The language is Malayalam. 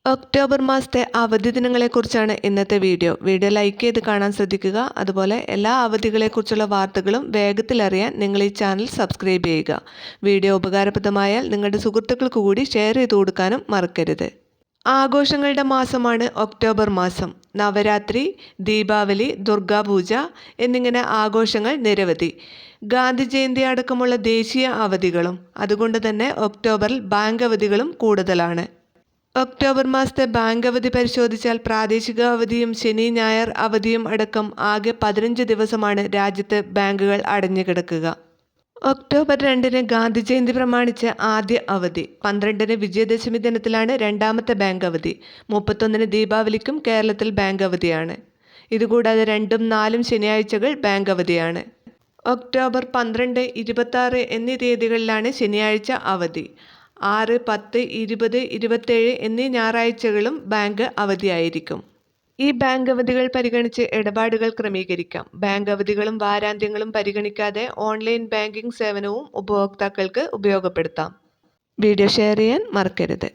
ഒക്ടോബർ മാസത്തെ അവധി ദിനങ്ങളെക്കുറിച്ചാണ് ഇന്നത്തെ വീഡിയോ ലൈക്ക് ചെയ്ത് കാണാൻ ശ്രദ്ധിക്കുക. അതുപോലെ എല്ലാ അവധികളെക്കുറിച്ചുള്ള വാർത്തകളും വേഗത്തിലറിയാൻ നിങ്ങൾ ഈ ചാനൽ സബ്സ്ക്രൈബ് ചെയ്യുക. വീഡിയോ ഉപകാരപ്രദമായാൽ നിങ്ങളുടെ സുഹൃത്തുക്കൾക്ക് കൂടി ഷെയർ ചെയ്ത് കൊടുക്കാനും മറക്കരുത്. ആഘോഷങ്ങളുടെ മാസമാണ് ഒക്ടോബർ മാസം. നവരാത്രി, ദീപാവലി, ദുർഗാപൂജ എന്നിങ്ങനെ ആഘോഷങ്ങൾ നിരവധി. ഗാന്ധി ജയന്തി അടക്കമുള്ള ദേശീയ അവധികളും. അതുകൊണ്ട് തന്നെ ഒക്ടോബറിൽ ബാങ്ക് അവധികളും കൂടുതലാണ്. ഒക്ടോബർ മാസത്തെ ബാങ്ക് അവധി പരിശോധിച്ചാൽ പ്രാദേശിക അവധിയും ശനി ഞായർ അവധിയും അടക്കം ആകെ 15 ദിവസമാണ് രാജ്യത്ത് ബാങ്കുകൾ അടഞ്ഞുകിടക്കുക. ഒക്ടോബർ 2-ന് ഗാന്ധി ജയന്തി പ്രമാണിച്ച് ആദ്യ അവധി, 12-ന് വിജയദശമി ദിനത്തിലാണ് രണ്ടാമത്തെ ബാങ്ക് അവധി, 31-ന് ദീപാവലിക്കും കേരളത്തിൽ ബാങ്ക് അവധിയാണ്. ഇതുകൂടാതെ 2ഉം 4ഉം ശനിയാഴ്ചകൾ ബാങ്ക് അവധിയാണ്. ഒക്ടോബർ 12, 26 എന്നീ തീയതികളിലാണ് ശനിയാഴ്ച അവധി. 6, 10, 20, 27 എന്നീ ഞായറാഴ്ചകളും ബാങ്ക് അവധിയായിരിക്കും. ഈ ബാങ്ക് അവധികൾ പരിഗണിച്ച് ഇടപാടുകൾ ക്രമീകരിക്കാം. ബാങ്ക് അവധികളും വാരാന്ത്യങ്ങളും പരിഗണിക്കാതെ ഓൺലൈൻ ബാങ്കിംഗ് സേവനവും ഉപഭോക്താക്കൾക്ക് ഉപയോഗപ്പെടുത്താം. വീഡിയോ ഷെയർ ചെയ്യാൻ മറക്കരുത്.